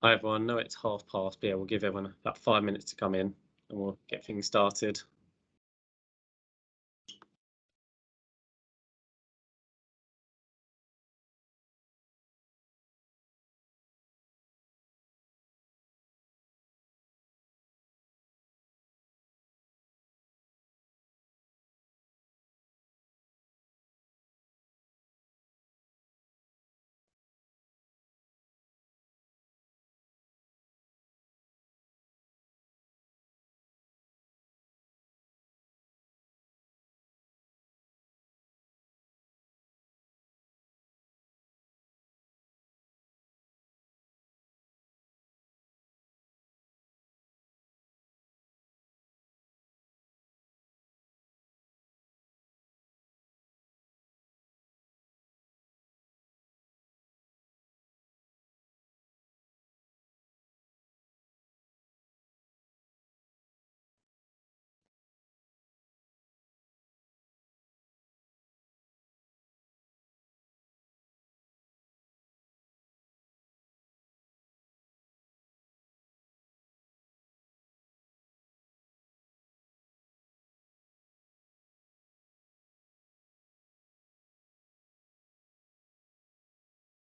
Hi everyone, know it's past, but yeah, we'll give everyone about 5 minutes to come in and we'll get things started.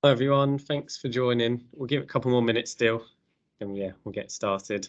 Hi everyone, thanks for joining. We'll give it a couple more minutes still, and yeah, we'll get started.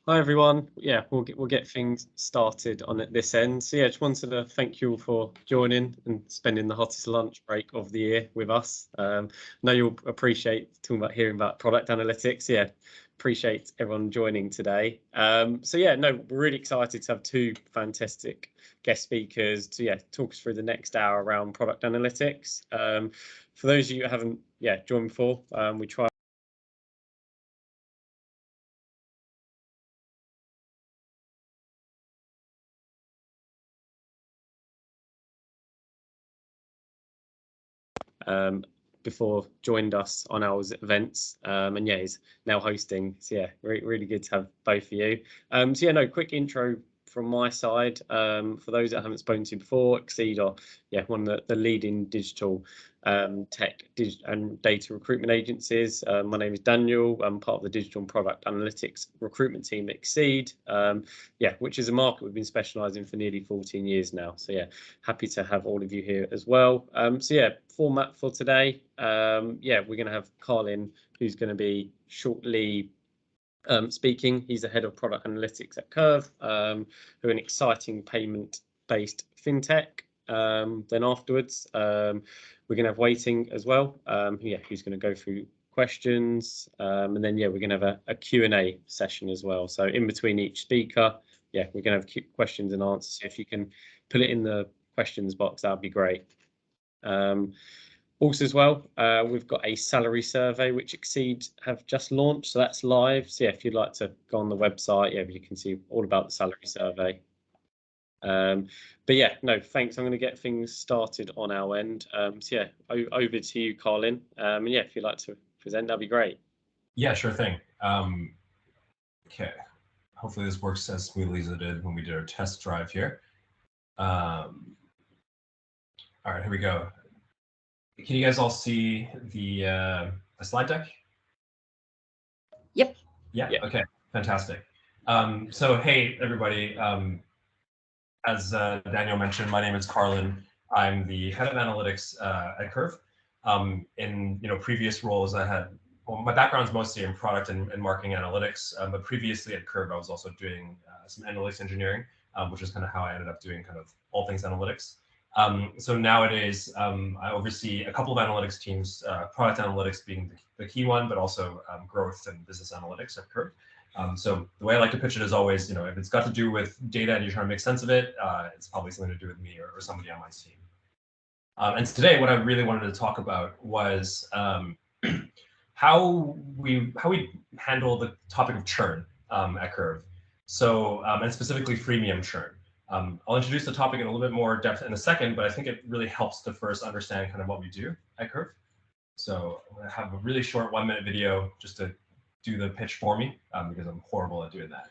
Hi everyone. Yeah, we'll get things started on at this end. So yeah, just wanted to thank you all for joining and spending the hottest lunch break of the year with us. Know you'll appreciate hearing about product analytics. Yeah, appreciate everyone joining today. So yeah, no, we're really excited to have two fantastic guest speakers to talk us through the next hour around product analytics. For those of you who haven't joined before, we try before joined us on our events, and yeah, he's now hosting. So yeah, really good to have both of you. So yeah, no, quick intro from my side. For those that haven't spoken to before, Xcede are one of the leading digital tech and data recruitment agencies. My name is Daniel. I'm part of the digital and product analytics recruitment team at Xcede, which is a market we've been specialising for nearly 14 years now. So yeah, happy to have all of you here as well. So yeah, format for today. We're going to have Carlin, who's going to be shortly speaking. He's the head of product analytics at Curve, who are an exciting payment-based fintech. Then afterwards, we're going to have Weiting as well. Who's going to go through questions, and then we're going to have a Q&A session as well. So in between each speaker, we're going to have questions and answers. So if you can put it in the questions box, that'd be great. Also as well, we've got a salary survey which Xcede have just launched, so that's live. So if you'd like to go on the website, you can see all about the salary survey. But yeah, no, thanks. I'm going to get things started on our end. So over to you, Carlin. And if you'd like to present, that'd be great. Yeah, sure thing. Okay, hopefully this works as smoothly as it did when we did our test drive here. All right, here we go. Can you guys all see the slide deck? Yep. Yeah. Yeah. Okay. Fantastic. So hey everybody. As Daniel mentioned, my name is Carlin. I'm the head of analytics at Curve. In previous roles, I had my background is mostly in product and marketing analytics, but previously at Curve, I was also doing some analytics engineering, which is kind of how I ended up doing kind of all things analytics. So nowadays, I oversee a couple of analytics teams, product analytics being the key one, but also growth and business analytics at Curve. So the way I like to pitch it is always, if it's got to do with data and you're trying to make sense of it, it's probably something to do with me or somebody on my team. And today, what I really wanted to talk about was how we handle the topic of churn at Curve. So, and specifically freemium churn. I'll introduce the topic in a little bit more depth in a second, but I think it really helps to first understand kind of what we do at Curve. So I'm going to have a really short 1-minute video just to do the pitch for me because I'm horrible at doing that.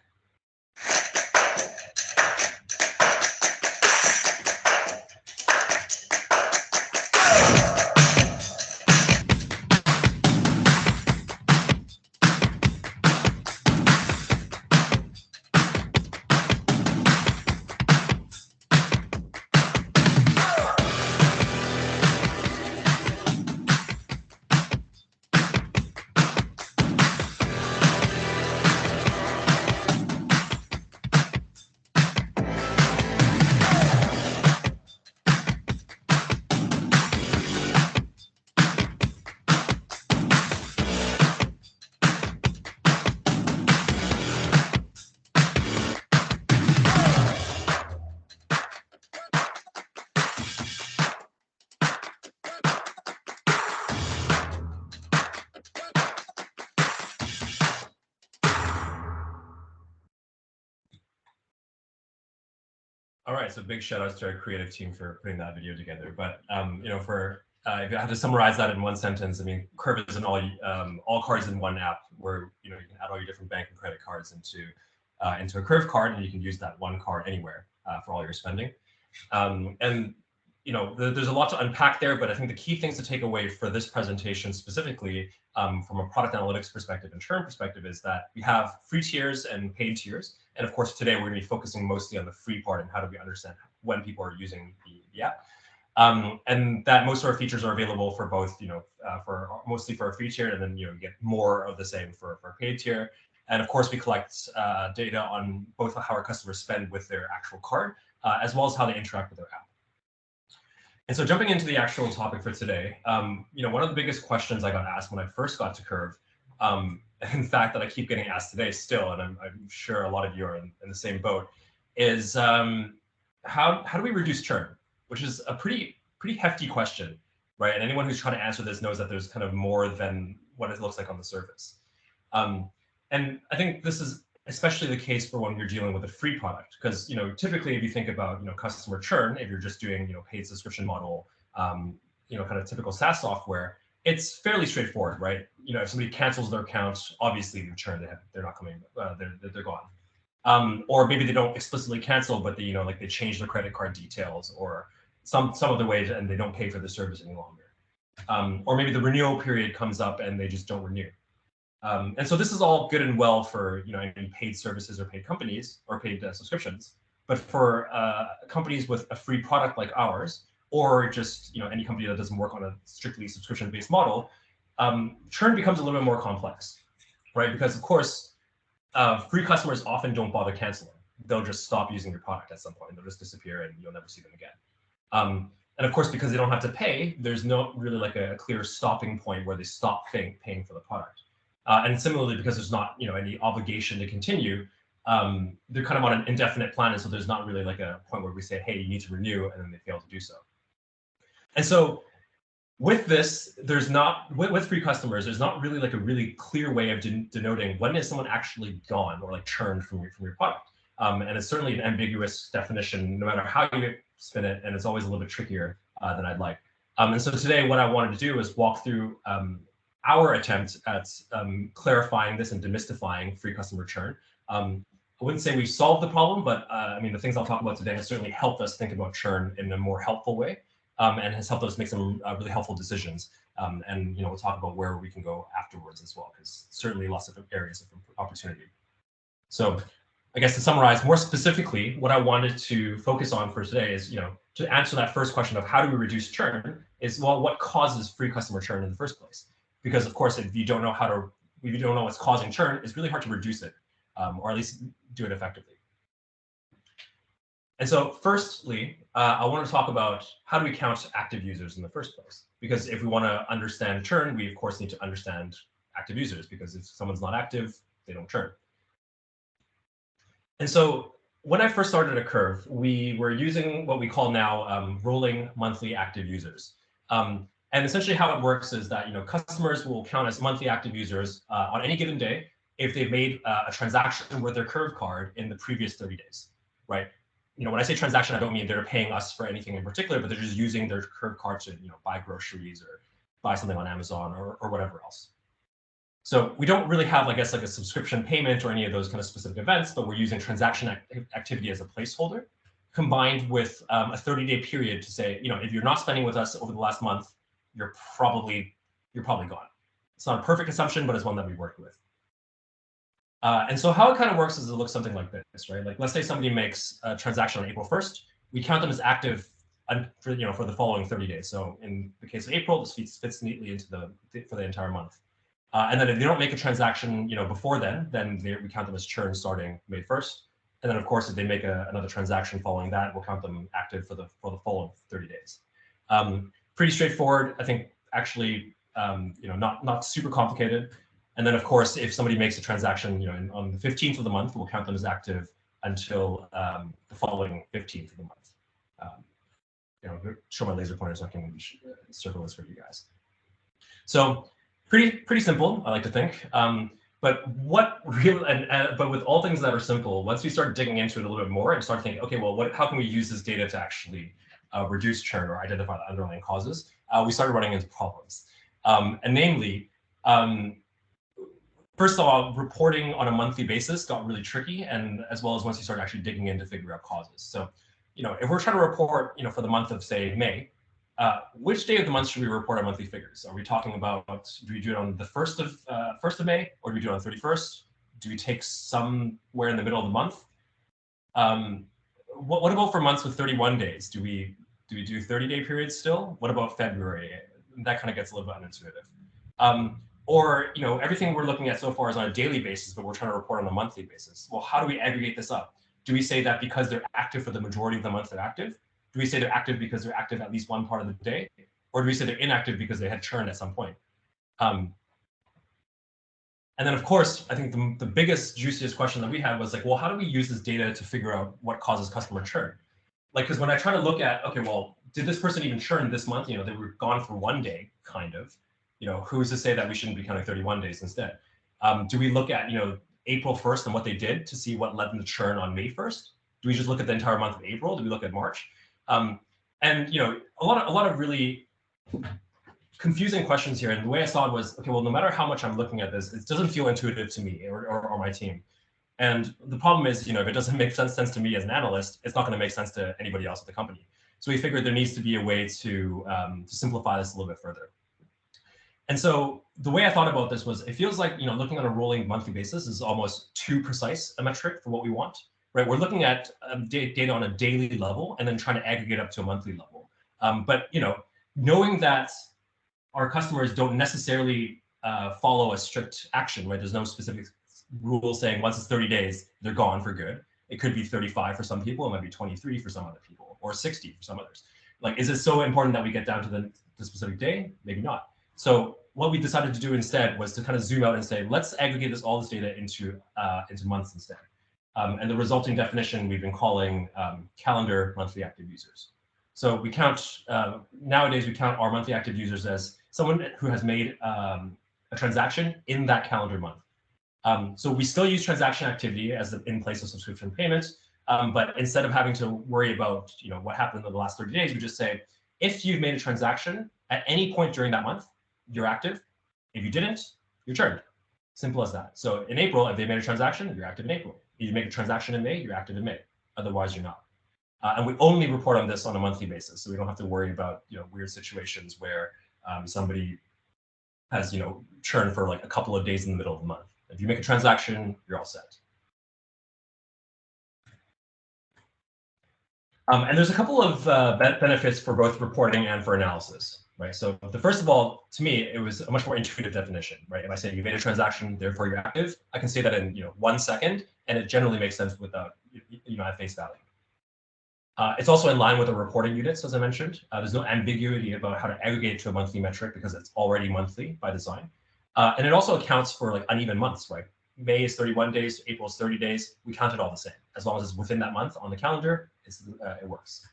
All right, so big shout outs to our creative team for putting that video together. But if I had to summarize that in one sentence, I mean, Curve is an all cards in one app where you can add all your different bank and credit cards into a Curve card, and you can use that one card anywhere for all your spending. There's a lot to unpack there, but I think the key things to take away for this presentation specifically from a product analytics perspective and churn perspective is that we have free tiers and paid tiers. And of course, today we're going to be focusing mostly on the free part and how do we understand when people are using the app. And that most of our features are available for both, mostly for a free tier, and then you get more of the same for a paid tier. And of course, we collect data on both how our customers spend with their actual card, as well as how they interact with their app. And so jumping into the actual topic for today, one of the biggest questions I got asked when I first got to Curve, in fact, that I keep getting asked today still, and I'm sure a lot of you are in the same boat, is how do we reduce churn? Which is a pretty hefty question, right? And anyone who's trying to answer this knows that there's kind of more than what it looks like on the surface. And I think this is especially the case for when you're dealing with a free product, because typically if you think about customer churn, if you're just doing paid subscription model, kind of typical SaaS software, it's fairly straightforward, right? If somebody cancels their account, obviously the churn, they're not coming, they're gone. Or maybe they don't explicitly cancel, but they they change their credit card details or some of the ways, and they don't pay for the service any longer. Or maybe the renewal period comes up and they just don't renew. And so this is all good and well for any paid services or paid companies or paid subscriptions, but for companies with a free product like ours, or just any company that doesn't work on a strictly subscription-based model, churn becomes a little bit more complex, right? Because of course, free customers often don't bother canceling. They'll just stop using your product at some point. They'll just disappear and you'll never see them again. And of course, because they don't have to pay, there's no really like a clear stopping point where they stop paying for the product. And similarly, because there's not any obligation to continue, they're kind of on an indefinite plan, and so there's not really like a point where we say, hey, you need to renew, and then they fail to do so. And so with this, there's not with free customers, there's not really like a really clear way of denoting when is someone actually gone or like churned from your product. And it's certainly an ambiguous definition, no matter how you spin it, and it's always a little bit trickier than I'd like. And so today, what I wanted to do is walk through our attempt at clarifying this and demystifying free customer churn. I wouldn't say we've solved the problem, but I mean, the things I'll talk about today have certainly helped us think about churn in a more helpful way. and has helped us make some really helpful decisions. And we'll talk about where we can go afterwards as well, because certainly lots of areas of opportunity. So I guess to summarize more specifically, what I wanted to focus on for today is, to answer that first question of how do we reduce churn is, well, what causes free customer churn in the first place? Because of course, if you don't know what's causing churn, it's really hard to reduce it, or at least do it effectively. And so firstly, I want to talk about how do we count active users in the first place? Because if we want to understand churn, we of course need to understand active users, because if someone's not active, they don't churn. And so when I first started at Curve, we were using what we call now rolling monthly active users. And essentially how it works is that customers will count as monthly active users on any given day if they've made a transaction with their Curve card in the previous 30 days, right? When I say transaction, I don't mean they're paying us for anything in particular, but they're just using their Curve card to buy groceries or buy something on Amazon or whatever else. So we don't really have, I guess, like a subscription payment or any of those kind of specific events, but we're using transaction activity as a placeholder, combined with a 30-day period to say, if you're not spending with us over the last month, you're probably gone. It's not a perfect assumption, but it's one that we worked with. And so how it kind of works is it looks something like this, right? Like let's say somebody makes a transaction on April 1st, we count them as active for the following 30 days. So in the case of April, this fits neatly into for the entire month. And then if they don't make a transaction, before then we count them as churn starting May 1st. And then of course, if they make another transaction following that, we'll count them active for the following 30 days. Pretty straightforward, I think. Actually, not super complicated. And then of course, if somebody makes a transaction, on the 15th of the month, we'll count them as active until the following 15th of the month. Show my laser pointer so I can circle this for you guys. So pretty simple, I like to think. But with all things that are simple, once we start digging into it a little bit more and start thinking, okay, well, how can we use this data to actually reduce churn or identify the underlying causes? We started running into problems, and namely, first of all, reporting on a monthly basis got really tricky, and as well as once you start actually digging in to figure out causes. So, if we're trying to report, for the month of say May, which day of the month should we report our monthly figures? Are we talking about, do we do it on the 1st of May, or do we do it on the 31st? Do we take somewhere in the middle of the month? What about for months with 31 days? Do we do 30-day periods still? What about February? That kind of gets a little bit unintuitive. Or, everything we're looking at so far is on a daily basis, but we're trying to report on a monthly basis. Well, how do we aggregate this up? Do we say that because they're active for the majority of the month they're active? Do we say they're active because they're active at least one part of the day? Or do we say they're inactive because they had churned at some point? And then, of course, I think the biggest, juiciest question that we had was like, well, how do we use this data to figure out what causes customer churn? Like, because when I try to look at, okay, well, did this person even churn this month? They were gone for one day, kind of. Who's to say that we shouldn't be counting 31 days instead? Do we look at, April 1st and what they did to see what led them to churn on May 1st? Do we just look at the entire month of April? Do we look at March? And a lot of really confusing questions here. And the way I saw it was, okay, well, no matter how much I'm looking at this, it doesn't feel intuitive to me or my team. And the problem is, if it doesn't make sense to me as an analyst, it's not going to make sense to anybody else at the company. So we figured there needs to be a way to simplify this a little bit further. And so the way I thought about this was, it feels like, looking on a rolling monthly basis is almost too precise a metric for what we want, right? We're looking at data on a daily level and then trying to aggregate up to a monthly level. But, knowing that our customers don't necessarily follow a strict action, right? There's no specific rule saying once it's 30 days, they're gone for good. It could be 35 for some people, it might be 23 for some other people, or 60 for some others. Like, is it so important that we get down to the specific day? Maybe not. So what we decided to do instead was to kind of zoom out and say, let's aggregate all this data into months instead. And the resulting definition we've been calling calendar monthly active users. So we count, nowadays we count our monthly active users as someone who has made a transaction in that calendar month. So we still use transaction activity as in place of subscription payments, but instead of having to worry about what happened in the last 30 days, we just say, if you've made a transaction at any point during that month, you're active. If you didn't, you're churned. Simple as that. So in April, if they made a transaction, you're active in April. If you make a transaction in May, you're active in May. Otherwise, you're not. And we only report on this on a monthly basis, so we don't have to worry about weird situations where somebody has churn for like a couple of days in the middle of the month. If you make a transaction, you're all set. And there's a couple of benefits for both reporting and for analysis, right? So the first of all, to me, it was a much more intuitive definition, right? If I say you made a transaction, therefore you're active, I can say that in 1 second, and it generally makes sense without at face value. It's also in line with the reporting units, as I mentioned. There's no ambiguity about how to aggregate to a monthly metric because it's already monthly by design. And it also accounts for like uneven months, right? May is 31 days, April is 30 days. We count it all the same. As long as it's within that month on the calendar, it works.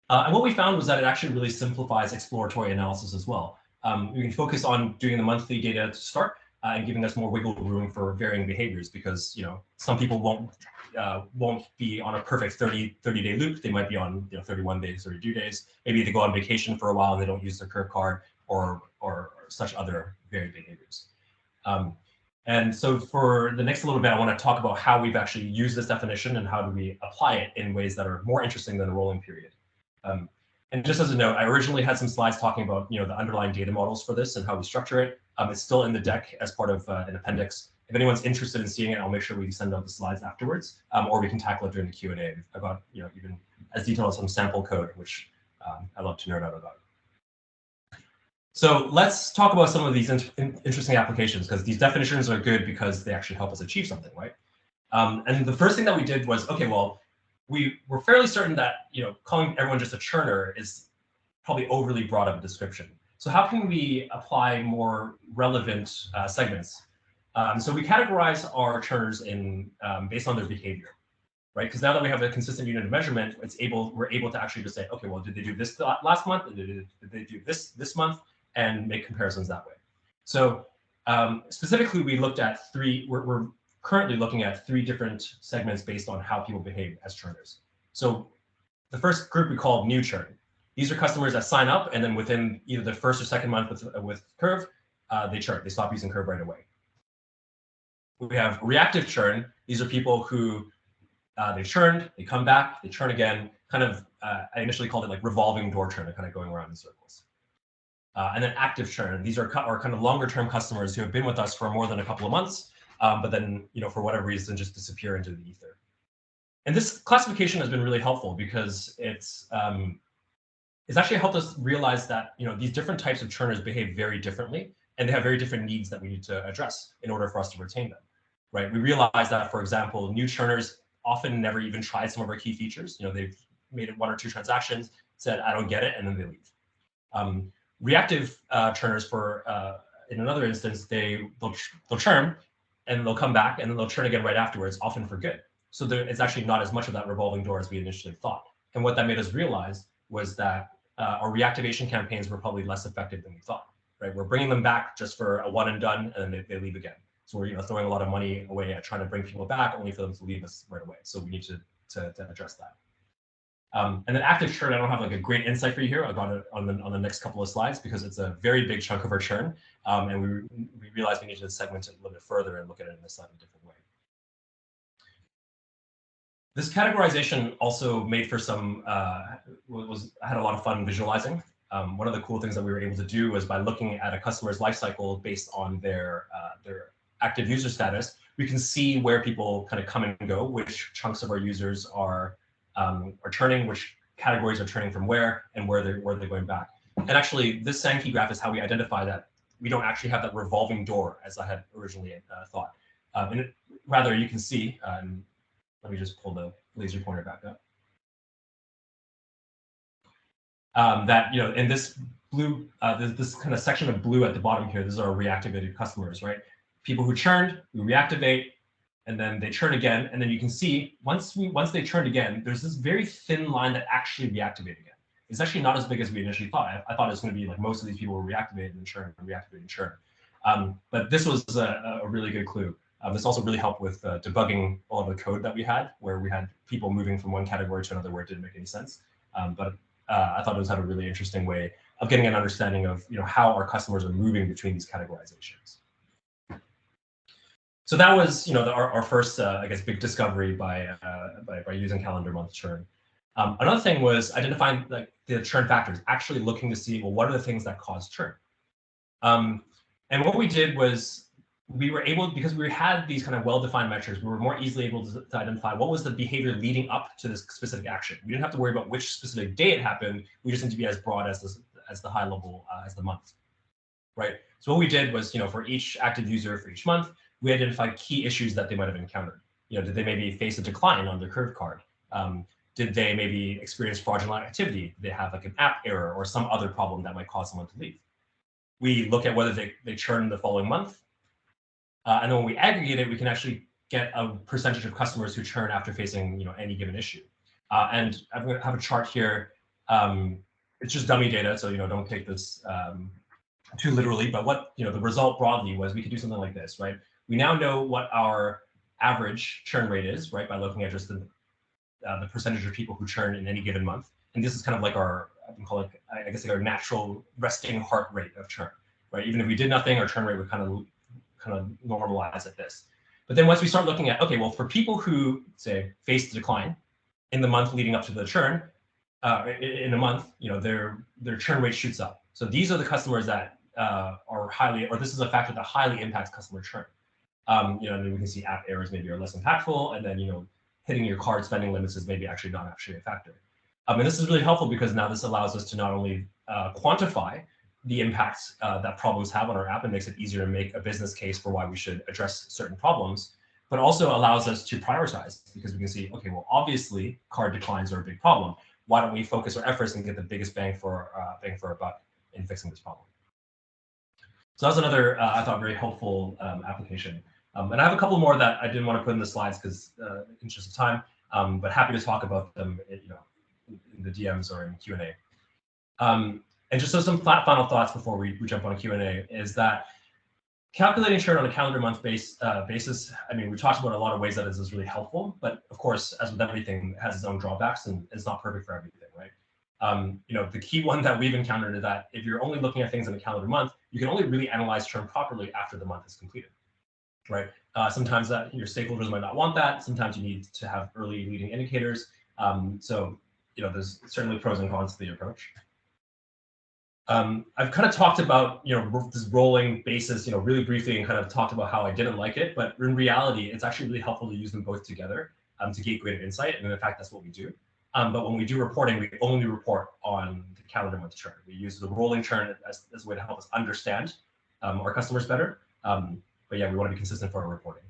And what we found was that it actually really simplifies exploratory analysis as well. We can focus on doing the monthly data to start and giving us more wiggle room for varying behaviors because some people won't be on a perfect 30-day loop. They might be on 31 days, 32 days. Maybe they go on vacation for a while and they don't use their curve card or such other varied behaviors. And so for the next little bit, I want to talk about how we've actually used this definition and how do we apply it in ways that are more interesting than the rolling period. And just as a note, I originally had some slides talking about the underlying data models for this and how we structure it. It's still in the deck as part of an appendix. If anyone's interested in seeing it, I'll make sure we send out the slides afterwards, or we can tackle it during the Q&A. I've got even as detailed as some sample code, which I love to nerd out about. So let's talk about some of these interesting applications, because these definitions are good because they actually help us achieve something, right? And the first thing that we did was, okay, well, we were fairly certain that calling everyone just a churner is probably overly broad of a description. So how can we apply more relevant segments? So we categorize our churners in based on their behavior, right? Because now that we have a consistent unit of measurement, we're able to actually just say, okay, well, did they do this last month? Did they do this month? And make comparisons that way. So specifically, we looked at we're currently looking at 3 different segments based on how people behave as churners. So the first group we call new churn. These are customers that sign up, and then within either the first or second month with Curve, they churn. They stop using Curve right away. We have reactive churn. These are people who they've churned, they come back, they churn again. Kind of, I initially called it like revolving door churn, kind of going around in circles. And then active churn. These are kind of longer-term customers who have been with us for more than a couple of months, but then for whatever reason just disappear into the ether. And this classification has been really helpful because it's actually helped us realize that these different types of churners behave very differently, and they have very different needs that we need to address in order for us to retain them. Right? We realize that, for example, new churners often never even tried some of our key features. They've made 1 or 2 transactions, said I don't get it, and then they leave. Reactive churners, in another instance, they'll churn and they'll come back and then they'll churn again right afterwards, often for good. So it's actually not as much of that revolving door as we initially thought. And what that made us realize was that our reactivation campaigns were probably less effective than we thought. Right? We're bringing them back just for a one and done, and then they leave again. So we're throwing a lot of money away at trying to bring people back, only for them to leave us right away. So we need to address that. And then active churn, I don't have like a great insight for you here. I've got it on the next couple of slides because it's a very big chunk of our churn, and we realized we need to segment it a little bit further and look at it in a slightly different way. This categorization also made for some I had a lot of fun visualizing. One of the cool things that we were able to do was by looking at a customer's life cycle based on their active user status, we can see where people kind of come and go, which chunks of our users are churning, which categories are churning from where, and where they're going back. And actually, this Sankey graph is how we identify that we don't actually have that revolving door as I had originally thought. Rather, you can see, let me just pull the laser pointer back up. That in this blue, this kind of section of blue at the bottom here, these are reactivated customers, right? People who churned, we reactivate, and then they churn again, and then you can see once they churned again, there's this very thin line that actually reactivated again. It's actually not as big as we initially thought. I thought it was going to be like most of these people were reactivated and churn, reactivated and churn. But this was a really good clue. This also really helped with debugging all of the code that we had, where we had people moving from one category to another where it didn't make any sense. But I thought it was a really interesting way of getting an understanding of how our customers are moving between these categorizations. So that was, our first, I guess, big discovery by using calendar month churn. Another thing was identifying like the churn factors, actually looking to see, well, what are the things that cause churn? And what we did was we were able, because we had these kind of well-defined metrics, we were more easily able to identify what was the behavior leading up to this specific action. We didn't have to worry about which specific day it happened. We just need to be as broad as the high level as the month, right? So what we did was, for each active user for each month, we identified key issues that they might have encountered. Did they maybe face a decline on their curve card? Did they maybe experience fraudulent activity? Did they have like an app error or some other problem that might cause someone to leave? We look at whether they churn the following month. And then when we aggregate it, we can actually get a percentage of customers who churn after facing any given issue. And I'm going to have a chart here. It's just dummy data, so don't take this too literally. But what the result broadly was we could do something like this, right? We now know what our average churn rate is, right, by looking at just the percentage of people who churn in any given month. And this is kind of like our, I guess, like our natural resting heart rate of churn, right? Even if we did nothing, our churn rate would kind of normalize at this. But then once we start looking at, okay, well, for people who say face the decline in the month leading up to the churn, in a month, their churn rate shoots up. So these are the customers that are highly, or this is a factor that highly impacts customer churn. And then we can see app errors maybe are less impactful, and then hitting your card spending limits is maybe actually not a factor. And this is really helpful because now this allows us to not only quantify the impacts that problems have on our app and makes it easier to make a business case for why we should address certain problems, but also allows us to prioritize because we can see, okay, well, obviously card declines are a big problem. Why don't we focus our efforts and get the biggest bang for our buck in fixing this problem? So that's another, I thought, very helpful application. And I have a couple more that I didn't want to put in the slides because in the interest of time, but happy to talk about them, in the DMs or in Q&A. And just some final thoughts before we jump on a Q&A is that calculating churn on a calendar month basis, I mean, we talked about a lot of ways that this is really helpful, but of course, as with everything, it has its own drawbacks and it's not perfect for everything, right? The key one that we've encountered is that if you're only looking at things in a calendar month, you can only really analyze churn properly after the month is completed, right? Sometimes that your stakeholders might not want that. Sometimes you need to have early leading indicators. So, there's certainly pros and cons to the approach. I've kind of talked about, this rolling basis, really briefly, and kind of talked about how I didn't like it, but in reality, it's actually really helpful to use them both together to get greater insight. And in fact, that's what we do. But when we do reporting, we only report on the calendar month churn. We use the rolling churn as a way to help us understand our customers better. But yeah, we want to be consistent for our reporting.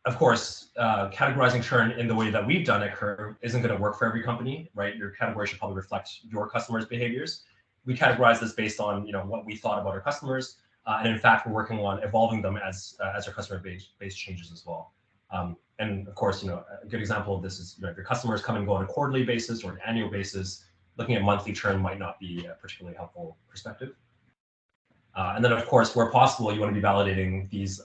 Of course, categorizing churn in the way that we've done at Curve isn't going to work for every company, right? Your category should probably reflect your customers' behaviors. We categorize this based on what we thought about our customers, and in fact, we're working on evolving them as our customer base changes as well. And of course, a good example of this is if your customers come and go on a quarterly basis or an annual basis, looking at monthly churn might not be a particularly helpful perspective. And then, of course, where possible, you want to be validating these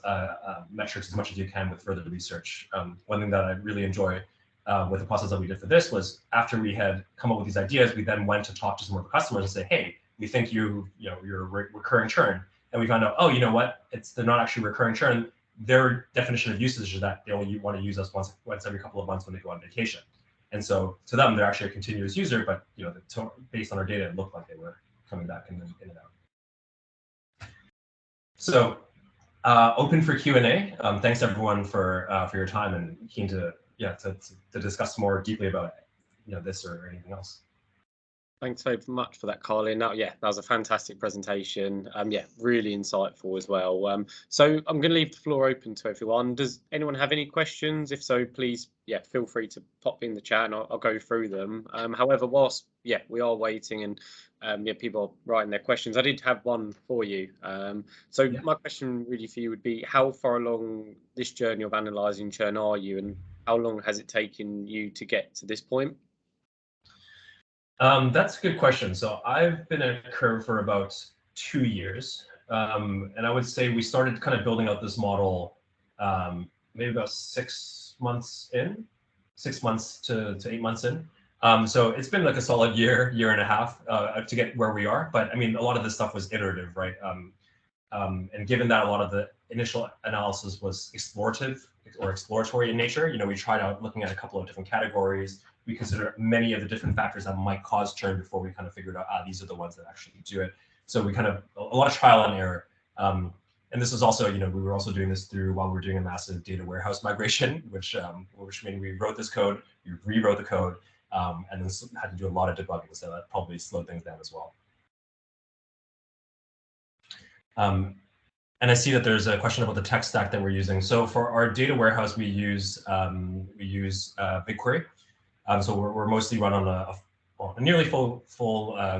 metrics as much as you can with further research. One thing that I really enjoy with the process that we did for this was after we had come up with these ideas, we then went to talk to some of the customers and say, hey, we think you're recurring churn. And we found out, oh, you know what? They're not actually recurring churn. Their definition of usage is that they only want to use us once every couple of months when they go on vacation. And so to them, they're actually a continuous user, but based on our data, it looked like they were coming back in and out. So open for Q&A. Thanks everyone for your time and keen to discuss more deeply about this or anything else. Thanks so much for that, Carlin. That was a fantastic presentation. Really insightful as well. So I'm going to leave the floor open to everyone. Does anyone have any questions? If so, please, feel free to pop in the chat and I'll go through them. However, whilst we are waiting and people are writing their questions, I did have one for you. My question really for you would be, how far along this journey of analysing churn are you, and how long has it taken you to get to this point? That's a good question. So I've been at Curve for about 2 years. And I would say we started kind of building out this model maybe about 6 months in, 6 months to 8 months in. So it's been like a solid year and a half to get where we are. But I mean, a lot of this stuff was iterative, right? And given that a lot of the initial analysis was explorative or exploratory in nature, we tried out looking at a couple of different categories. We considered many of the different factors that might cause churn before we kind of figured out, these are the ones that actually do it. So we kind of, a lot of trial and error. And this is also, we were also doing this through while we were doing a massive data warehouse migration, which means we wrote this code, we rewrote the code, and then had to do a lot of debugging. So that probably slowed things down as well. And I see that there's a question about the tech stack that we're using. So for our data warehouse, we use BigQuery. So we're mostly run on a nearly full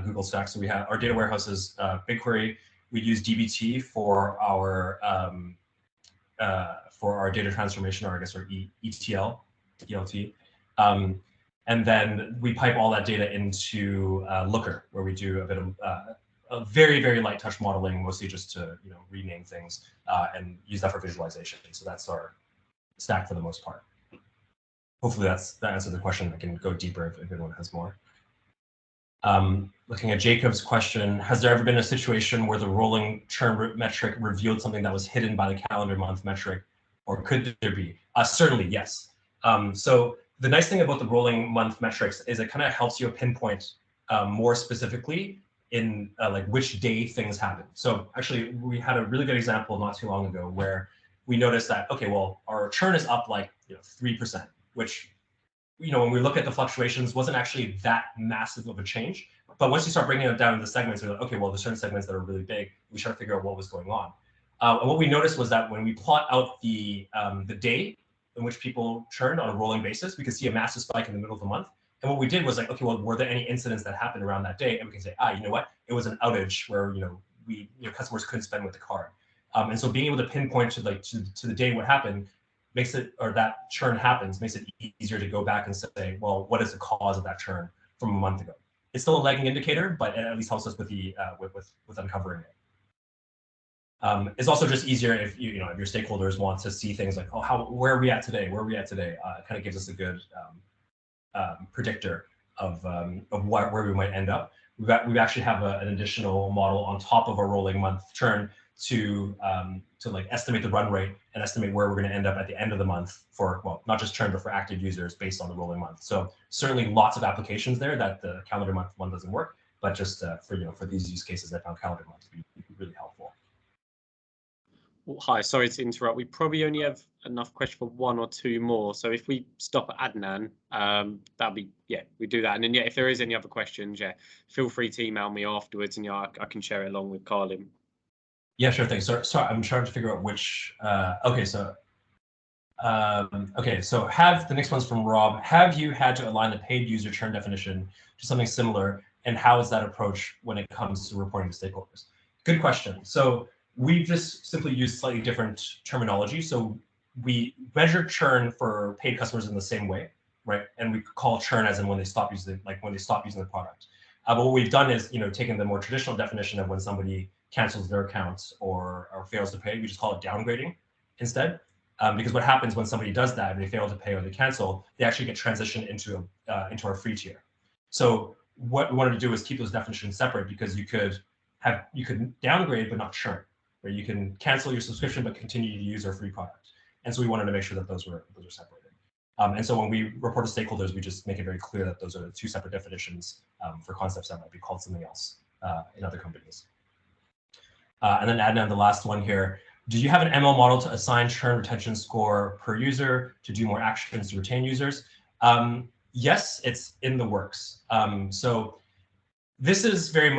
Google stack. So we have our data warehouse is BigQuery. We use dbt for our data transformation, or I guess our ETL. And then we pipe all that data into Looker, where we do a bit of a very, very light touch modeling, mostly just to rename things and use that for visualization. So that's our stack for the most part. Hopefully that answers the question. I can go deeper if anyone has more. Looking at Jacob's question, has there ever been a situation where the rolling churn metric revealed something that was hidden by the calendar month metric, or could there be? Certainly, yes. So the nice thing about the rolling month metrics is it kind of helps you pinpoint more specifically in like which day things happen. So actually, we had a really good example not too long ago where we noticed that, okay, well, our churn is up like 3%, which when we look at the fluctuations wasn't actually that massive of a change. But once you start breaking it down into segments, we're like, okay, well, there's certain segments that are really big. We try to figure out what was going on. And what we noticed was that when we plot out the day in which people churned on a rolling basis, we could see a massive spike in the middle of the month. And what we did was like, okay, well, were there any incidents that happened around that day? And we can say, you know what? It was an outage where customers couldn't spend with the card. And so being able to pinpoint to the day what happened makes it, or that churn happens, makes it easier to go back and say, well, what is the cause of that churn from a month ago? It's still a lagging indicator, but it at least helps us with the with uncovering it. It's also just easier if if your stakeholders want to see things like, oh, where are we at today? Where are we at today? It kind of gives us a good predictor of where we might end up. We actually have an additional model on top of our rolling month churn to like estimate the run rate and estimate where we're going to end up at the end of the month for, well, not just churn, but for active users based on the rolling month. So certainly lots of applications there that the calendar month one doesn't work, but just for these use cases, I found calendar month to be really helpful. Well, hi, sorry to interrupt. We probably only have enough questions for one or two more. So if we stop at Adnan, that'll be, we do that. And then, if there is any other questions, feel free to email me afterwards, and I can share it along with Carlin. Yeah, sure thing. So I'm trying to figure out which. Okay, so the next one's from Rob. Have you had to align the paid user churn definition to something similar, and how is that approach when it comes to reporting to stakeholders? Good question. So we've just simply used slightly different terminology. So we measure churn for paid customers in the same way, right? And we call churn as in when they stop using, the product. But what we've done is, taken the more traditional definition of when somebody cancels their account or fails to pay, we just call it downgrading instead. Because what happens when somebody does that, and they fail to pay or they cancel, they actually get transitioned into our free tier. So what we wanted to do is keep those definitions separate, because you could downgrade but not churn, where you can cancel your subscription but continue to use our free product. And so we wanted to make sure that those were separated. And so when we report to stakeholders, we just make it very clear that those are two separate definitions for concepts that might be called something else in other companies. And then Adnan, the last one here. Do you have an ML model to assign churn retention score per user to do more actions to retain users? Yes, it's in the works. So this is very,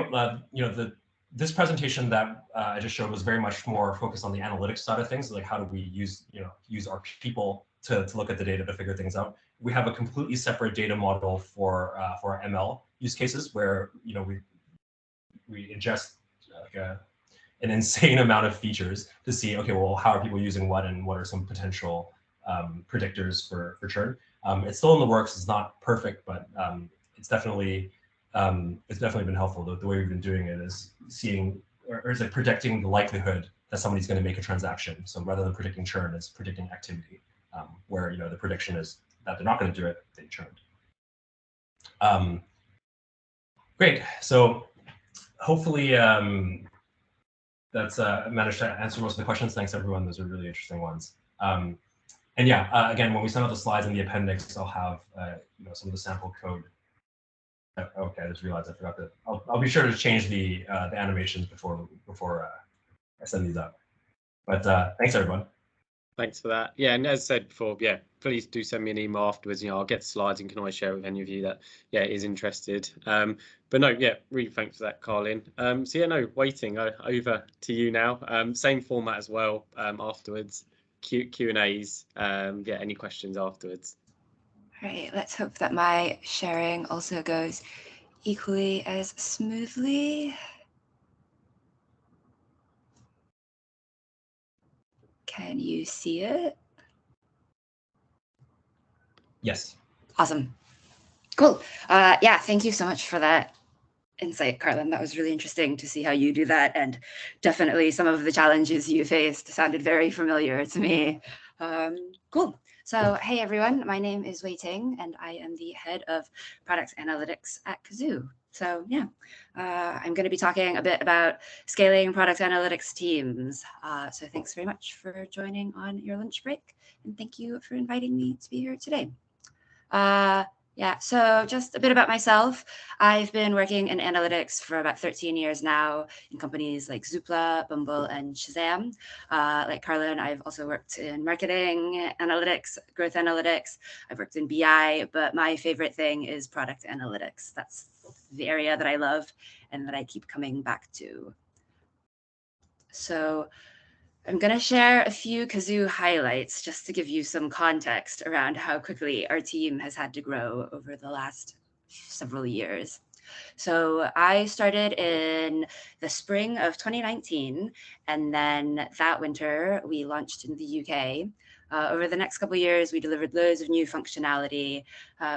this presentation that I just showed was very much more focused on the analytics side of things, like how do we use our people to look at the data to figure things out. We have a completely separate data model for our ML use cases where we ingest an insane amount of features to see, okay, well, how are people using what, and what are some potential predictors for churn. It's still in the works. It's not perfect, but it's definitely been helpful. The way we've been doing it is seeing, or is like predicting the likelihood that somebody's going to make a transaction. So rather than predicting churn, it's predicting activity, where the prediction is that they're not going to do it, they churned. Great. So hopefully that's managed to answer most of the questions. Thanks, everyone. Those are really interesting ones. And yeah, again, when we send out the slides in the appendix, I'll have some of the sample code. Okay, I just realized I forgot to. I'll be sure to change the animations before I send these out. But thanks, everyone. Thanks for that. Yeah, and as I said before, yeah, please do send me an email afterwards. I'll get the slides and can always share it with any of you that is interested. But no, yeah, really thanks for that, Carlin. So yeah, no, Weiting, over to you now. Same format as well. Afterwards, Q&As. Yeah, any questions afterwards. All right, let's hope that my sharing also goes equally as smoothly. Can you see it? Yes. Awesome. Cool. Yeah, thank you so much for that insight, Carlin. That was really interesting to see how you do that. And definitely some of the challenges you faced sounded very familiar to me. Cool. So, hey, everyone, my name is Weiting, and I am the head of product analytics at Cazoo. So yeah, I'm going to be talking a bit about scaling product analytics teams. So thanks very much for joining on your lunch break. And thank you for inviting me to be here today. Yeah, so just a bit about myself. I've been working in analytics for about 13 years now in companies like Zoopla, Bumble, and Shazam. Like Carlin, I've also worked in marketing analytics, growth analytics. I've worked in BI, but my favorite thing is product analytics. That's the area that I love and that I keep coming back to. So I'm going to share a few Cazoo highlights just to give you some context around how quickly our team has had to grow over the last several years. So I started in the spring of 2019, and then that winter we launched in the UK. Over the next couple of years, we delivered loads of new functionality.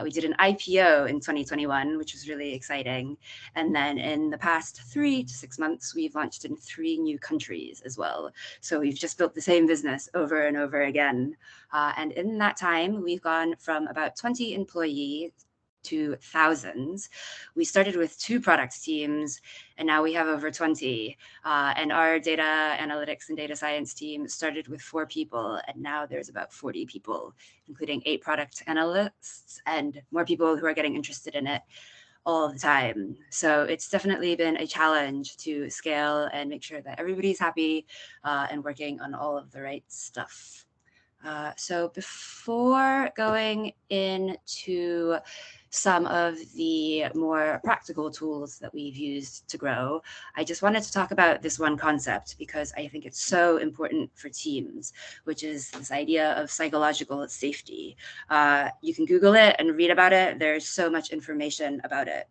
We did an IPO in 2021, which was really exciting. And then in the past 3 to 6 months, we've launched in 3 new countries as well. So we've just built the same business over and over again. And in that time, we've gone from about 20 employees to thousands. We started with 2 product teams, and now we have over 20. And our data analytics and data science team started with 4 people, and now there's about 40 people, including 8 product analysts and more people who are getting interested in it all the time. So it's definitely been a challenge to scale and make sure that everybody's happy and working on all of the right stuff. So before going into some of the more practical tools that we've used to grow, I just wanted to talk about this one concept because I think it's so important for teams, which is this idea of psychological safety. You can Google it and read about it. There's so much information about it.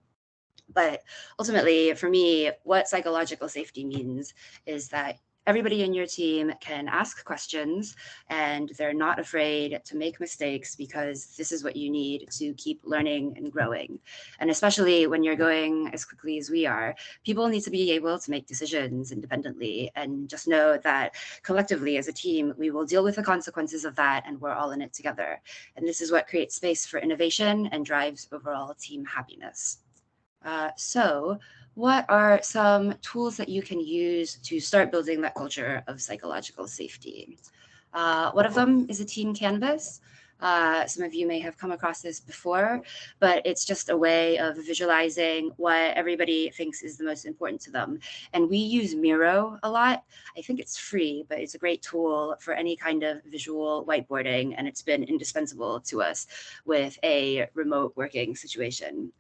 But ultimately, for me, what psychological safety means is that everybody in your team can ask questions and they're not afraid to make mistakes because this is what you need to keep learning and growing. And especially when you're going as quickly as we are, people need to be able to make decisions independently and just know that collectively as a team, we will deal with the consequences of that and we're all in it together. And this is what creates space for innovation and drives overall team happiness. So what are some tools that you can use to start building that culture of psychological safety? One of them is a team canvas. Some of you may have come across this before, but it's just a way of visualizing what everybody thinks is the most important to them. And we use Miro a lot. I think it's free, but it's a great tool for any kind of visual whiteboarding, and it's been indispensable to us with a remote working situation.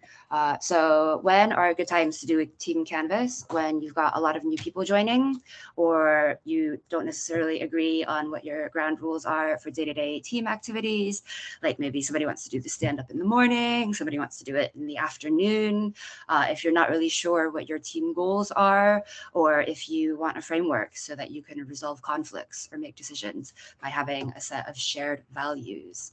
So when are good times to do a team canvas? When you've got a lot of new people joining, or you don't necessarily agree on what your ground rules are for day-to-day team activities. Like maybe somebody wants to do the stand-up in the morning, somebody wants to do it in the afternoon. If you're not really sure what your team goals are, or if you want a framework so that you can resolve conflicts or make decisions by having a set of shared values.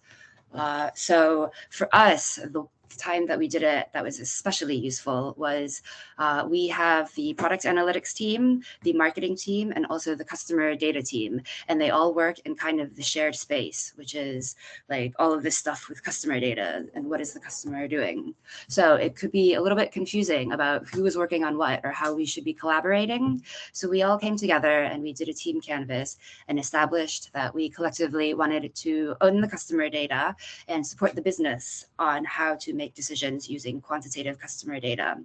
So for us, the time that we did it that was especially useful was we have the product analytics team, the marketing team, and also the customer data team. And they all work in kind of the shared space, which is like all of this stuff with customer data and what is the customer doing. So it could be a little bit confusing about who is working on what or how we should be collaborating. So we all came together and we did a team canvas and established that we collectively wanted to own the customer data and support the business on how to make decisions using quantitative customer data.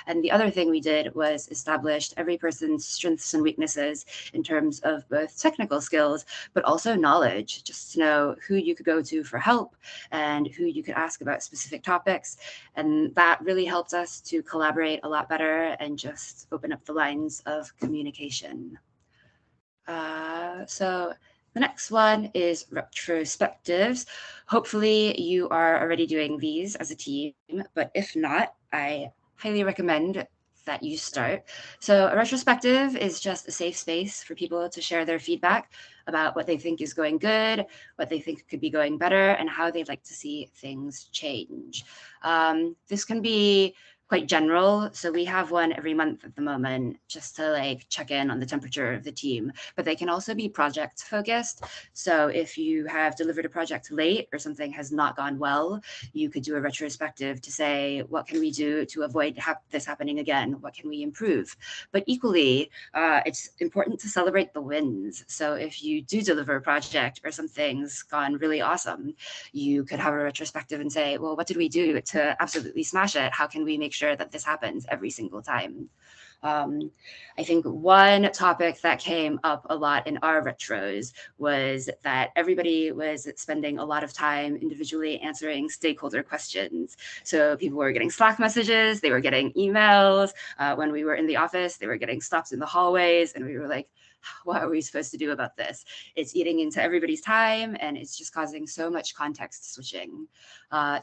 And the other thing we did was established every person's strengths and weaknesses in terms of both technical skills, but also knowledge, just to know who you could go to for help and who you could ask about specific topics. And that really helped us to collaborate a lot better and just open up the lines of communication. So the next one is retrospectives. Hopefully you are already doing these as a team, but if not, I highly recommend that you start. So a retrospective is just a safe space for people to share their feedback about what they think is going good, what they think could be going better, and how they'd like to see things change. This can be quite general. So we have one every month at the moment just to like check in on the temperature of the team, but they can also be project focused. So if you have delivered a project late or something has not gone well, you could do a retrospective to say, what can we do to avoid this happening again? What can we improve? But equally, it's important to celebrate the wins. So if you do deliver a project or something's gone really awesome, you could have a retrospective and say, well, what did we do to absolutely smash it? How can we make sure that this happens every single time? I think one topic that came up a lot in our retros was that everybody was spending a lot of time individually answering stakeholder questions. So people were getting Slack messages, they were getting emails. When we were in the office, they were getting stopped in the hallways, and we were like, what are we supposed to do about this? It's eating into everybody's time, and it's just causing so much context switching.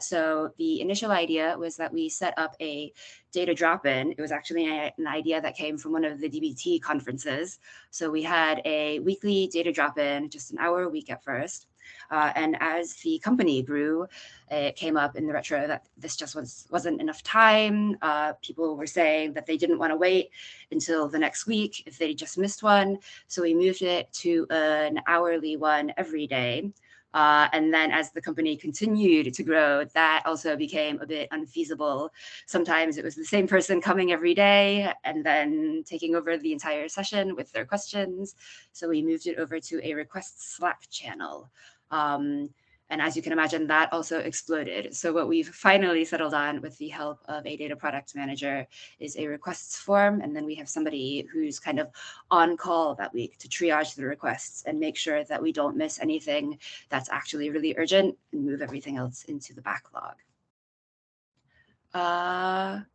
So the initial idea was that we set up a data drop-in. It was actually an idea that came from one of the DBT conferences. So we had a weekly data drop-in, just an hour a week at first. And as the company grew, it came up in the retro that this just wasn't enough time. People were saying that they didn't want to wait until the next week if they just missed one. So we moved it to an hourly one every day. And then as the company continued to grow, that also became a bit unfeasible. Sometimes it was the same person coming every day and then taking over the entire session with their questions. So we moved it over to a request Slack channel. And as you can imagine, that also exploded. So what we've finally settled on with the help of a data product manager is a requests form. And then we have somebody who's kind of on call that week to triage the requests and make sure that we don't miss anything that's actually really urgent and move everything else into the backlog.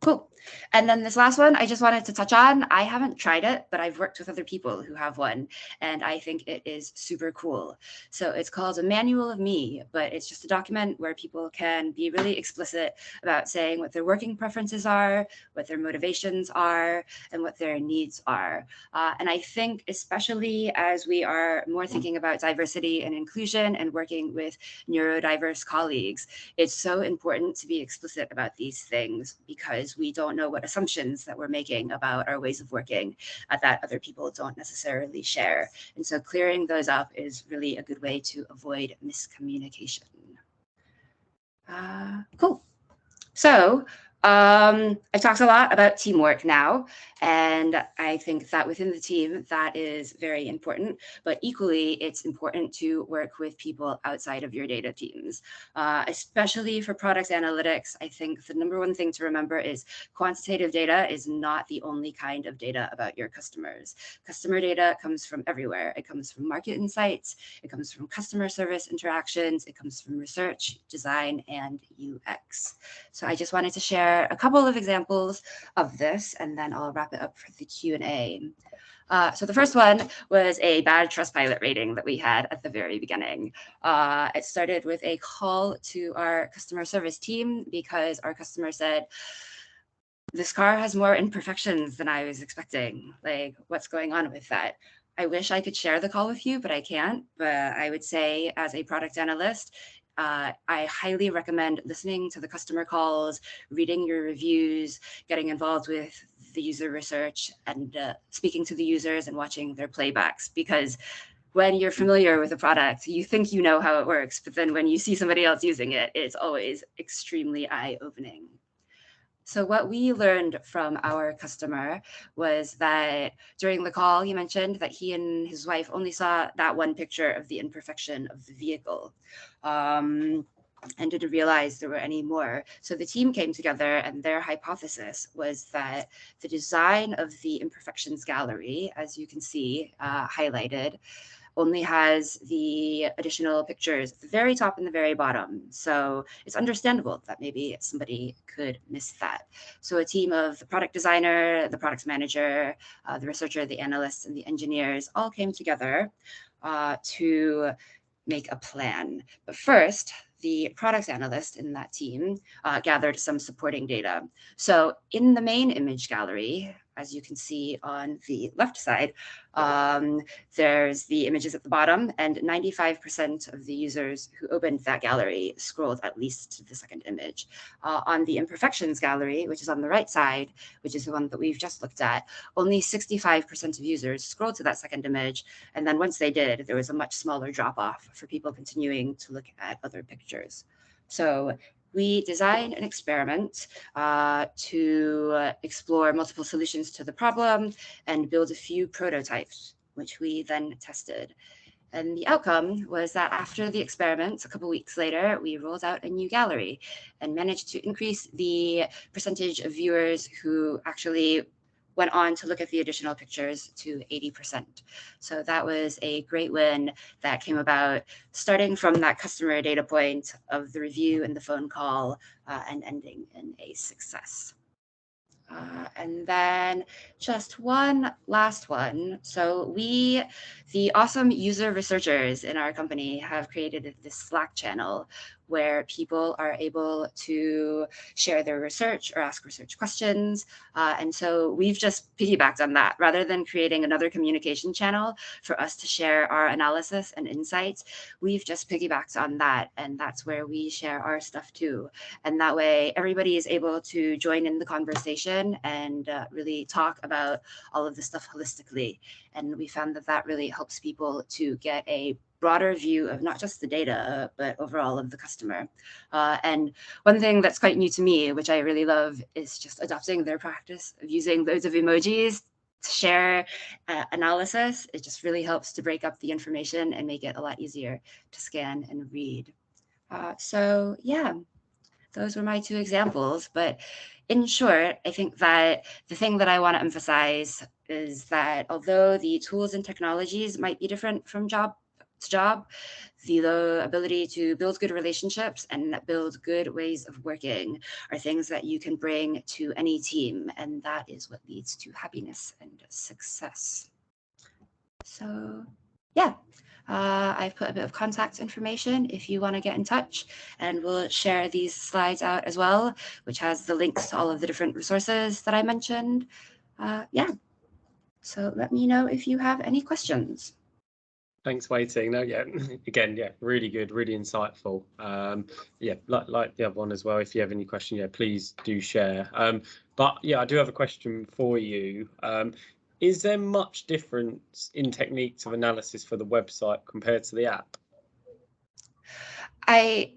Cool. And then this last one, I just wanted to touch on. I haven't tried it, but I've worked with other people who have one, and I think it is super cool. So it's called a manual of me, but it's just a document where people can be really explicit about saying what their working preferences are, what their motivations are, and what their needs are. And I think especially as we are more thinking about diversity and inclusion and working with neurodiverse colleagues, it's so important to be explicit about these things because we don't know what assumptions that we're making about our ways of working that other people don't necessarily share. And so clearing those up is really a good way to avoid miscommunication. Cool. So I've talked a lot about teamwork now, and I think that within the team, that is very important, but equally, it's important to work with people outside of your data teams, especially for product analytics. I think the number one thing to remember is quantitative data is not the only kind of data about your customers. Customer data comes from everywhere. It comes from market insights, it comes from customer service interactions, it comes from research, design, and UX. So I just wanted to share a couple of examples of this, and then I'll wrap it up for the Q&A. So the first one was a bad Trustpilot rating that we had at the very beginning. It started with a call to our customer service team because our customer said, this car has more imperfections than I was expecting. Like, what's going on with that? I wish I could share the call with you, but I can't. But I would say as a product analyst, I highly recommend listening to the customer calls, reading your reviews, getting involved with the user research, and speaking to the users and watching their playbacks, because when you're familiar with a product, you think you know how it works, but then when you see somebody else using it, it's always extremely eye-opening. So what we learned from our customer was that during the call, he mentioned that he and his wife only saw that one picture of the imperfection of the vehicle. And didn't realize there were any more. So the team came together, and their hypothesis was that the design of the imperfections gallery, as you can see highlighted, only has the additional pictures at the very top and the very bottom. So it's understandable that maybe somebody could miss that. So a team of the product designer, the product manager, the researcher, the analysts, and the engineers all came together to make a plan. But first, the product analyst in that team gathered some supporting data. So in the main image gallery, as you can see on the left side, there's the images at the bottom, and 95% of the users who opened that gallery scrolled at least to the second image. On the imperfections gallery, which is on the right side, which is the one that we've just looked at, only 65% of users scrolled to that second image. And then once they did, there was a much smaller drop off for people continuing to look at other pictures. So we designed an experiment to explore multiple solutions to the problem and build a few prototypes, which we then tested. And the outcome was that after the experiment, a couple weeks later, we rolled out a new gallery and managed to increase the percentage of viewers who actually went on to look at the additional pictures to 80%. So that was a great win that came about starting from that customer data point of the review and the phone call and ending in a success. And then just one last one. So we, the awesome user researchers in our company, have created this Slack channel where people are able to share their research or ask research questions. And so we've just piggybacked on that. Rather than creating another communication channel for us to share our analysis and insights, we've just piggybacked on that. And that's where we share our stuff too. And that way everybody is able to join in the conversation and really talk about all of this stuff holistically. And we found that that really helps people to get a broader view of not just the data, but overall of the customer. And one thing that's quite new to me, which I really love, is just adopting their practice of using loads of emojis to share analysis. It just really helps to break up the information and make it a lot easier to scan and read. So yeah, those were my two examples. But in short, I think that the thing that I want to emphasize is that although the tools and technologies might be different from job to job, the ability to build good relationships and build good ways of working are things that you can bring to any team. And that is what leads to happiness and success. So yeah. I've put a bit of contact information if you want to get in touch, and we'll share these slides out as well, which has the links to all of the different resources that I mentioned. Yeah, so let me know if you have any questions. Thanks, Weiting. No, yeah, again, yeah, really good, really insightful. Yeah, like the other one as well. If you have any questions, yeah, please do share. But yeah, I do have a question for you. Is there much difference in techniques of analysis for the website compared to the app? I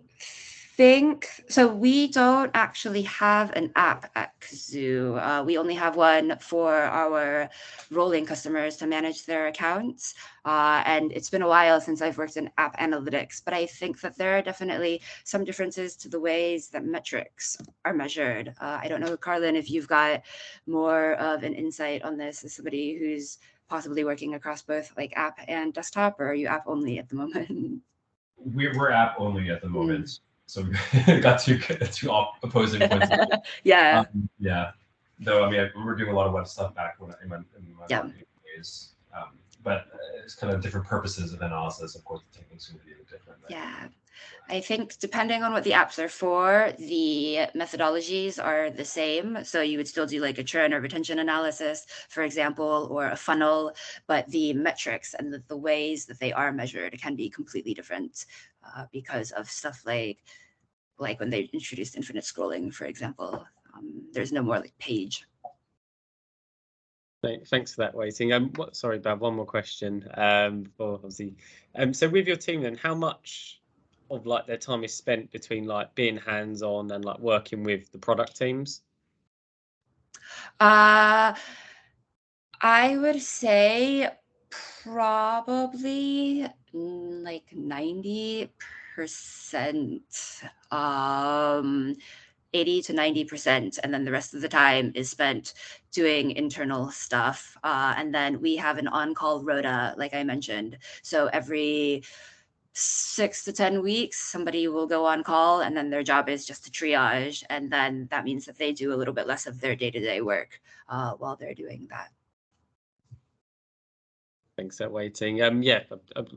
think so. We don't actually have an app at Cazoo. We only have one for our rolling customers to manage their accounts. And it's been a while since I've worked in app analytics, but I think that there are definitely some differences to the ways that metrics are measured. I don't know, Carlin, if you've got more of an insight on this as somebody who's possibly working across both like app and desktop, or are you app only at the moment? We're app only at the moment, so we've got two opposing points. Yeah. Yeah. Though I mean, we're doing a lot of web stuff back when in my marketing days, but it's kind of different purposes of analysis. Of course, the techniques are going to be different. Right? Yeah. I think depending on what the apps are for, the methodologies are the same. So you would still do like a churn or retention analysis, for example, or a funnel, but the metrics and the ways that they are measured can be completely different because of stuff like when they introduced infinite scrolling, for example. There's no more like page. Thanks for that, Weiting. Sorry, Bab, one more question. Before obviously, so with your team, then, how much of like their time is spent between like being hands-on and like working with the product teams? I would say probably like 90%, 80 to 90%, and then the rest of the time is spent doing internal stuff. And then we have an on-call rota, like I mentioned. So every 6 to 10 weeks, somebody will go on call, and then their job is just to triage. And then that means that they do a little bit less of their day-to-day work while they're doing that. Thanks for that, Weiting. Yeah,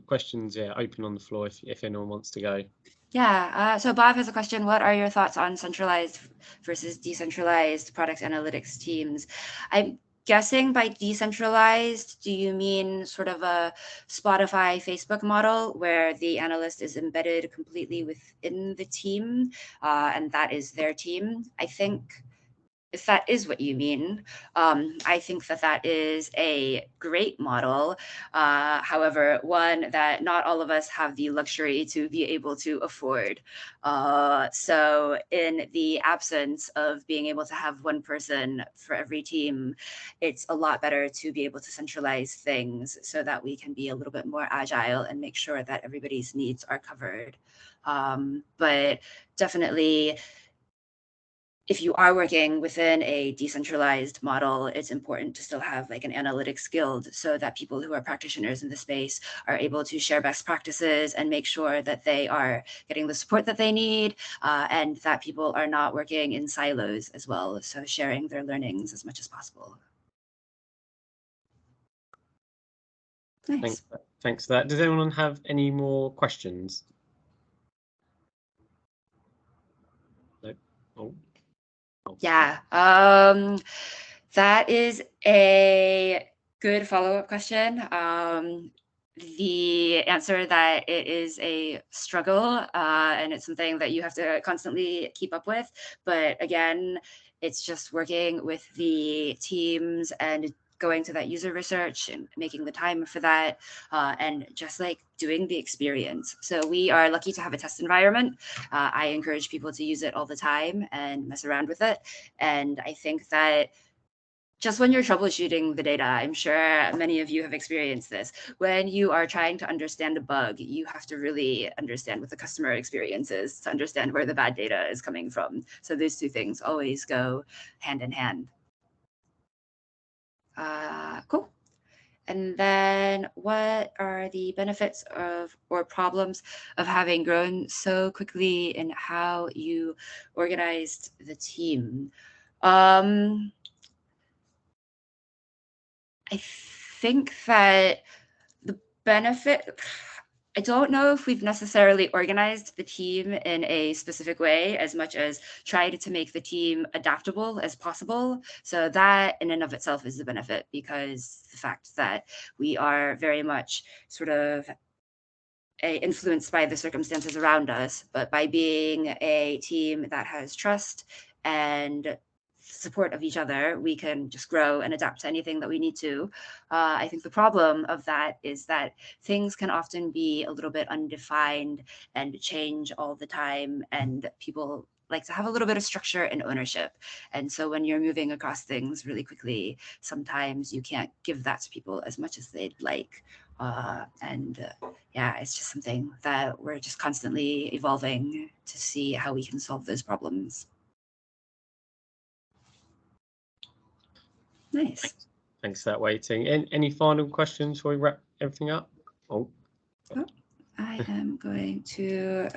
questions, yeah, open on the floor if anyone wants to go. Yeah, so Bob has a question. What are your thoughts on centralized versus decentralized product analytics teams? I'm guessing by decentralized, do you mean sort of a Spotify, Facebook model where the analyst is embedded completely within the team and that is their team? I think if that is what you mean, I think that that is a great model. However, one that not all of us have the luxury to be able to afford. So in the absence of being able to have one person for every team, it's a lot better to be able to centralize things so that we can be a little bit more agile and make sure that everybody's needs are covered. But definitely, if you are working within a decentralized model, it's important to still have like an analytics guild so that people who are practitioners in the space are able to share best practices and make sure that they are getting the support that they need and that people are not working in silos as well. So sharing their learnings as much as possible. Nice. Thanks for that. Does anyone have any more questions? No. Oh. Yeah, that is a good follow-up question. The answer that it is a struggle and it's something that you have to constantly keep up with. But again, it's just working with the teams and going to that user research and making the time for that and just like doing the experience. So we are lucky to have a test environment. I encourage people to use it all the time and mess around with it. And I think that just when you're troubleshooting the data, I'm sure many of you have experienced this. When you are trying to understand a bug, you have to really understand what the customer experience is to understand where the bad data is coming from. So those two things always go hand in hand. Cool. And then what are the benefits of or problems of having grown so quickly and how you organized the team? I think that the benefit, I don't know if we've necessarily organized the team in a specific way as much as tried to make the team adaptable as possible. So that in and of itself is the benefit, because the fact that we are very much sort of influenced by the circumstances around us, but by being a team that has trust and support of each other, we can just grow and adapt to anything that we need to. I think the problem of that is that things can often be a little bit undefined and change all the time, and people like to have a little bit of structure and ownership. And so when you're moving across things really quickly, sometimes you can't give that to people as much as they'd like. Yeah, it's just something that we're just constantly evolving to see how we can solve those problems. Nice. Thanks for that, Weiting. Any final questions before we wrap everything up? I am going to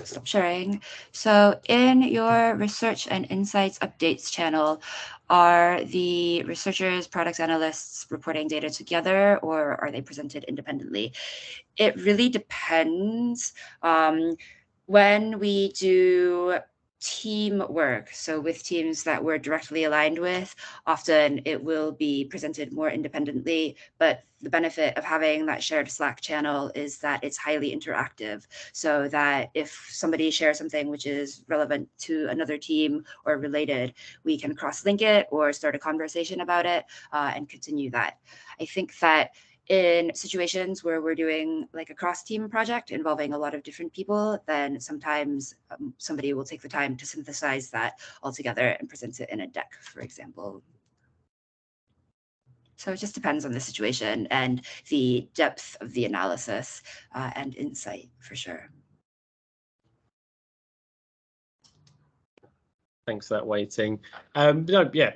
stop sharing. So in your research and insights updates channel, are the researchers, product analysts reporting data together, or are they presented independently? It really depends. When we do teamwork, so with teams that we're directly aligned with, often it will be presented more independently, but the benefit of having that shared Slack channel is that it's highly interactive, so that if somebody shares something which is relevant to another team or related, we can cross-link it or start a conversation about it and continue that. I think that in situations where we're doing like a cross-team project involving a lot of different people, then sometimes somebody will take the time to synthesize that all together and present it in a deck, for example. So it just depends on the situation and the depth of the analysis and insight, for sure. Thanks for that, Weiting. No, yeah,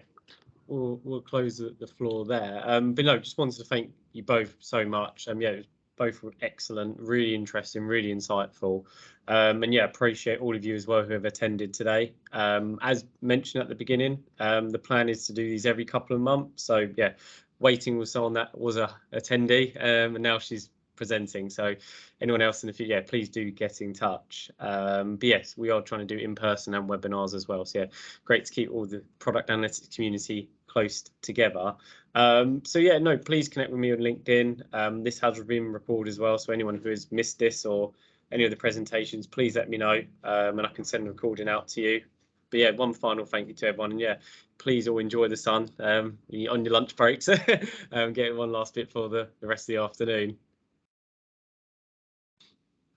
we'll close the floor there. But no, just wanted to thank you both so much. Yeah, both were excellent, really interesting, really insightful. And yeah, appreciate all of you as well who have attended today. As mentioned at the beginning, the plan is to do these every couple of months. So yeah, Weiting was someone that was a attendee, and now she's presenting. So anyone else in the future, yeah, please do get in touch. But yes, we are trying to do in-person and webinars as well. So yeah, great to keep all the product analytics community close together. So yeah, no, please connect with me on LinkedIn. This has been recorded as well, so anyone who has missed this or any of the presentations, please let me know, and I can send the recording out to you. But yeah, one final thank you to everyone, and yeah, please all enjoy the sun on your lunch breaks. Get one last bit for the rest of the afternoon.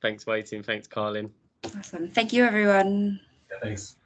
Thanks, Weiting. Thanks, Carlin. Awesome. Thank you, everyone. Yeah, thanks.